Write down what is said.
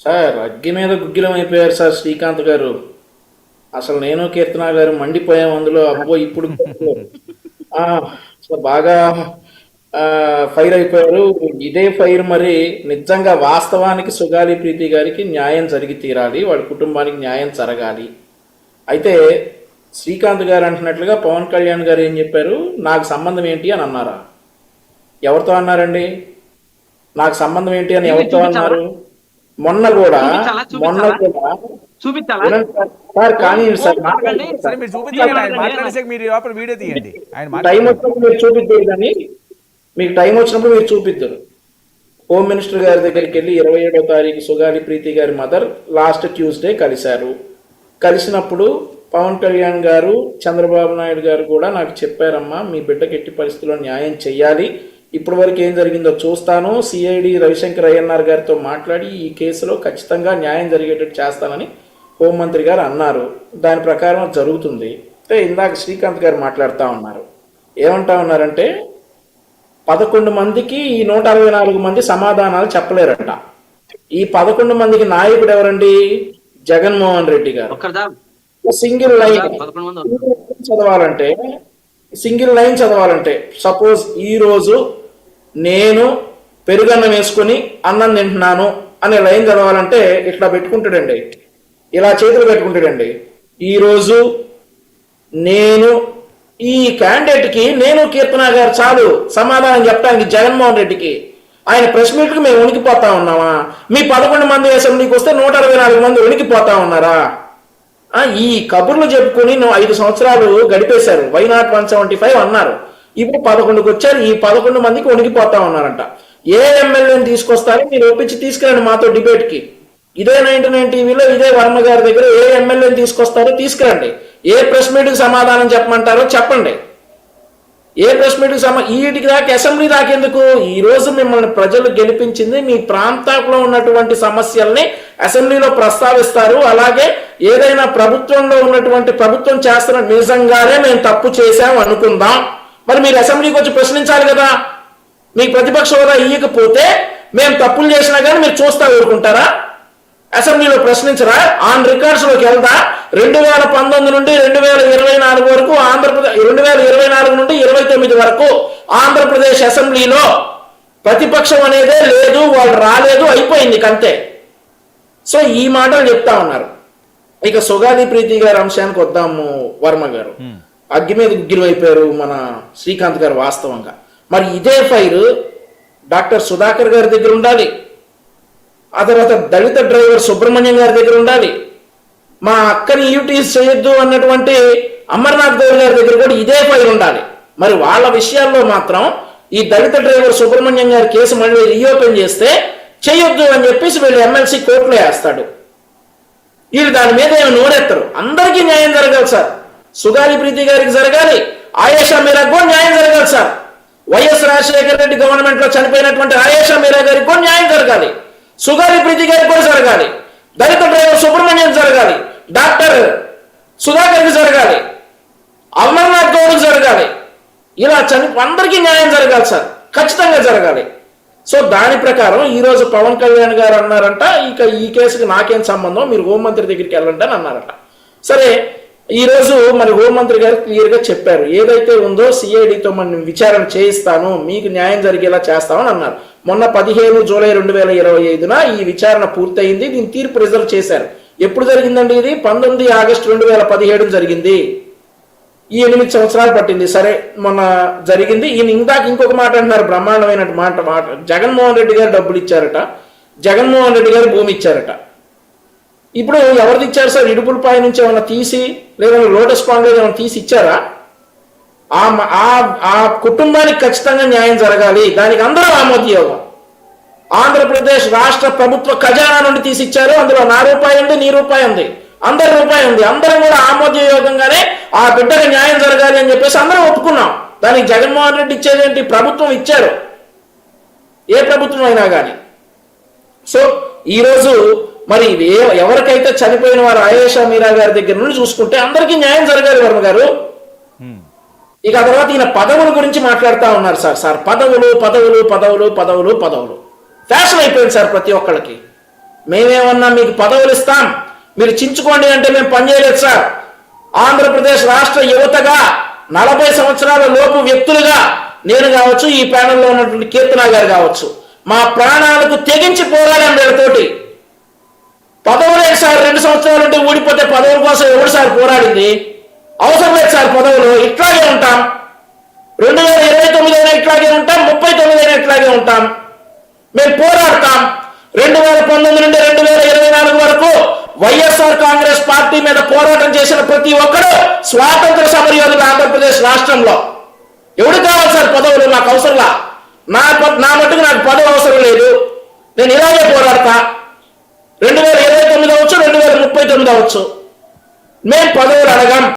Sir అగ్గి మీద గుగ్గిలం అయిపోయారు సార్ శ్రీకాంత్ గారు. అసలు నేను కీర్తన గారు మండిపోయాం అందులో. అబ్బో ఇప్పుడు ఆ, అసలు బాగా ఫైర్ అయిపోయారు. ఇదే ఫైర్ మరి నిజంగా వాస్తవానికి సుగాలి ప్రీతి గారికి న్యాయం జరిగి తీరాలి, వాళ్ళ కుటుంబానికి న్యాయం జరగాలి. అయితే శ్రీకాంత్ గారు అంటున్నట్లుగా పవన్ కళ్యాణ్ గారు ఏం చెప్పారు, నాకు సంబంధం ఏంటి అని అన్నారా? ఎవరితో అన్నారండి? నాకు సంబంధం ఏంటి అని టీవీ ఎవరితో చూపించాలా? అన్నారు? మొన్న కూడా చూపించాలా? మొన్న చూపించాలా? కూడా చూపించాలా? వినండి సార్. సార్ కానీ సార్ అడగండి. మాట్లాడండి సరే సార్. మీరు చూపించండి, ఆయన అడగండి. మాట్లాడేసాక మీరు లోపల వీడియో తీయండి, ఆయన టైం మాట్లాడండి. వచ్చినప్పుడు మీరు చూపిద్దరు, కానీ మీకు టైం వచ్చినప్పుడు మీరు చూపిద్దరు. హోమ్ మినిస్టర్ గారి దగ్గరికి వెళ్ళి 27వ తారీఖు సుగాలి ప్రీతి గారి మదర్ లాస్ట్ ట్యూస్డే కలిశారు. కలిసినప్పుడు పవన్ కళ్యాణ్ గారు, చంద్రబాబు నాయుడు గారు కూడా నాకు చెప్పారమ్మా, మీ బిడ్డకి ఎట్టి పరిస్థితుల్లో న్యాయం చెయ్యాలి, ఇప్పటి వరకు ఏం జరిగిందో చూస్తాను, సిఐడి రవిశంకర్ అయ్యన్నార్ గారితో మాట్లాడి ఈ కేసులో ఖచ్చితంగా న్యాయం జరిగేటట్టు చేస్తానని హోంమంత్రి గారు అన్నారు. దాని ప్రకారం అది జరుగుతుంది. అయితే ఇందాక శ్రీకాంత్ గారు మాట్లాడుతూ ఉన్నారు. ఏమంటా ఉన్నారంటే 11 మందికి ఈ 164 మంది సమాధానాలు చెప్పలేరంట. ఈ 11 మందికి నాయకుడు ఎవరండి? జగన్మోహన్ రెడ్డి గారు. ఒక్కరిదా? సింగిల్ లైన్ 11 మంది ఉన్నారు. చదవాలంటే సింగిల్ లైన్ చదవాలంటే సపోజ్ ఈ రోజు నేను పెరుగన్నం వేసుకొని అన్నం తింటున్నాను అనే లైన్ చదవాలంటే ఇట్లా పెట్టుకుంటాడండి, ఇలా చేతులు పెట్టుకుంటాడండి. ఈరోజు నేను ఈ క్యాండిడేట్కి నేను కీర్తన గారు చాలు సమాధానం చెప్పడానికి జగన్మోహన్ రెడ్డికి. ఆయన ప్రెస్ మీట్కి మేము ఉనికిపోతా ఉన్నామా? మీ 11 మంది అసెంబ్లీకి వస్తే 164 మంది ఉనికిపోతా ఉన్నారా? ఈ కబుర్లు చెప్పుకుని 5 సంవత్సరాలు గడిపేశారు. వైనాట్ 175 అన్నారు. ఇప్పుడు 11కి వచ్చారు. ఈ 11 మందికి ఉనికిపోతా ఉన్నారంట. ఏ ఎమ్మెల్యేని తీసుకొస్తారో మీరు ఒప్పించి తీసుకురండి మాతో డిబేట్కి. ఇదే 99 టీవీలో ఇదే వర్మ గారి దగ్గర ఏ ఎమ్మెల్యేని తీసుకొస్తారో తీసుకురండి. ఏ ప్రెస్ మీట్కి సమాధానం చెప్పమంటారో చెప్పండి. ఏ ప్రెస్ మీట్కి వీటికి దాకా అసెంబ్లీ దాకేందుకు? ఈ రోజు మిమ్మల్ని ప్రజలు గెలిపించింది మీ ప్రాంతంలో ఉన్నటువంటి సమస్యల్ని అసెంబ్లీలో ప్రస్తావిస్తారు. అలాగే ఏదైనా ప్రభుత్వంలో ఉన్నటువంటి ప్రభుత్వం చేస్తున్న నిజంగానే మేము తప్పు చేశాం అనుకుందాం, మరి మీరు అసెంబ్లీకి వచ్చి ప్రశ్నించాలి కదా. మీకు ప్రతిపక్ష హోదా ఇయ్యకపోతే మేము తప్పులు చేసినా కానీ మీరు చూస్తా ఊరుకుంటారా? అసెంబ్లీలో ప్రశ్నించరా? ఆన్ రికార్డ్స్ లోకి వెళ్దా? 2019 నుండి 2024 వరకు ఆంధ్రప్రదేశ్, 2024 నుండి 29 వరకు ఆంధ్రప్రదేశ్ అసెంబ్లీలో ప్రతిపక్షం అనేదే లేదు, వాళ్ళు రాలేదు, అయిపోయింది అంతే. సో ఈ మాటలు చెప్తా ఉన్నారు. ఇక సుగాలి ప్రీతి గారి అంశానికి వద్దాము. వర్మ గారు అగ్గి మీద గుగ్గిలం అయిపోయారు మన శ్రీకాంత్ గారు. వాస్తవంగా మరి ఇదే ఫైర్ డాక్టర్ సుధాకర్ గారి దగ్గర ఉండాలి, ఆ తర్వాత దళిత డ్రైవర్ సుబ్రహ్మణ్యం గారి దగ్గర ఉండాలి, మా అక్కని యూటీస్ చేయొద్దు అన్నటువంటి అమర్నాథ్ గౌడ్ గారి దగ్గర కూడా ఇదే ఫైర్ ఉండాలి. మరి వాళ్ళ విషయాల్లో మాత్రం ఈ దళిత డ్రైవర్ సుబ్రహ్మణ్యం గారి కేసు మళ్ళీ రీఓపెన్ చేస్తే చేయొద్దు అని చెప్పేసి వీళ్ళు ఎమ్మెల్సీ కోర్టులో వేస్తాడు. వీళ్ళు దాని మీద ఏమి నోరెత్తరు. అందరికీ న్యాయం జరగాలి సార్. సుగాలి ప్రీతి గారికి జరగాలి, ఆయేషా మీరాకు కూడా న్యాయం జరగాలి sir. YS Rajasekhara Reddy government లో చనిపోయినటువంటి ఆయేషా మీరా గారికి కూడా న్యాయం జరగాలి, సుగాలి ప్రీతి గారికి కూడా జరగాలి, దళిత డ్రైవర్ సుబ్రహ్మణ్యం జరగాలి, డాక్టర్ సుధాకర్కి జరగాలి, అమర్నాథ్ గౌడ్కి జరగాలి. ఇలా అందరికీ న్యాయం జరగాలి సార్, ఖచ్చితంగా జరగాలి. సో దాని ప్రకారం ఈరోజు పవన్ కళ్యాణ్ గారు అన్నారంట, ఇక ఈ కేసుకి నాకేం సంబంధం, మీరు హోంమంత్రి దగ్గరికి వెళ్ళండి అని అన్నారట. సరే ఈరోజు మరి హోంమంత్రి గారు క్లియర్గా చెప్పారు, ఏదైతే ఉందో సిఐడితో మనం విచారణ చేయిస్తాను, మీకు న్యాయం జరిగేలా చేస్తామని అన్నారు. మొన్న 15 జూలై 2025 ఈ విచారణ పూర్తయింది. దీని తీర్పు రిజర్వ్ చేశారు. ఎప్పుడు జరిగిందండి ఇది? 19 ఆగస్టు 2017 జరిగింది. ఈ 8 సంవత్సరాలు పట్టింది. సరే మొన్న జరిగింది. ఈయన ఇందాక ఇంకొక మాట అంటున్నారు, బ్రహ్మాండమైన మాట. జగన్మోహన్ రెడ్డి గారు డబ్బులు ఇచ్చారట, జగన్మోహన్ రెడ్డి గారు భూమి ఇచ్చారట. ఇప్పుడు ఎవరిది ఇచ్చారు సార్? ఇడుపులపాయ నుంచి ఏమైనా తీసి, లేదా లోటస్ పాండ్ ఏమైనా తీసి ఇచ్చారా? ఆ కుటుంబానికి ఖచ్చితంగా న్యాయం జరగాలి, దానికి అందరూ ఆమోదయోగం. ఆంధ్రప్రదేశ్ రాష్ట్ర ప్రభుత్వ ఖజానా నుండి తీసి ఇచ్చారు, అందులో నా రూపాయి ఉంది, నీ రూపాయి ఉంది, అందరి రూపాయి ఉంది, అందరం కూడా ఆమోదయోగంగానే ఆ బిడ్డకు న్యాయం జరగాలి అని చెప్పేసి అందరం ఒప్పుకున్నాం. దానికి జగన్మోహన్ రెడ్డి ఇచ్చేదేంటి? ప్రభుత్వం ఇచ్చారు, ఏ ప్రభుత్వం అయినా కానీ. సో ఈరోజు మరి ఎవరికైతే చనిపోయిన వారు ఆయేషా మీరా గారి దగ్గర నుండి చూసుకుంటే అందరికీ న్యాయం జరగాలి వర్మ గారు. ఇక ఆ తర్వాత ఈయన పదవుల గురించి మాట్లాడుతూ ఉన్నారు సార్. సార్ పదవులు పదవులు పదవులు పదవులు పదవులు ఫ్యాషన్ అయిపోయింది సార్ ప్రతి ఒక్కళ్ళకి. మేమేమన్నా మీకు పదవులు ఇస్తాం, మీరు చించుకోండి అంటే మేము పనిచేయలేదు సార్. ఆంధ్రప్రదేశ్ రాష్ట్ర యువతగా 40 సంవత్సరాల లోపు వ్యక్తులుగా నేను కావచ్చు, ఈ ప్యానెల్లో ఉన్నటువంటి కీర్తన గారు కావచ్చు, మా ప్రాణాలకు తెగించి పోరాడాం వీళ్ళతోటి. పదవులు లేదు సార్, 2 సంవత్సరాలు ఉంటే ఊడిపోతే పదవుల కోసం ఎవరు సార్ పోరాడింది? అవసరం లేదు సార్ పదవులు, ఇట్లాగే ఉంటాం. 2029 అయినా ఇట్లాగే ఉంటాం, 39 అయినా ఇట్లాగే ఉంటాం. మేము పోరాడతాం. 2019 నుండి 2024 వరకు వైఎస్ఆర్ కాంగ్రెస్ పార్టీ మీద పోరాటం చేసిన ప్రతి ఒక్కరు స్వాతంత్ర సమరయోధులు ఆంధ్రప్రదేశ్ రాష్ట్రంలో. ఎవడు కావాలి సార్ పదవులు? నాకు అవసరంలా. నా మట్టుకు నాకు పదవి అవసరం లేదు. నేను ఇలాగే పోరాడతా. 2029 అవచ్చు, 2039 అవచ్చు. మేము పదవులు అడగం.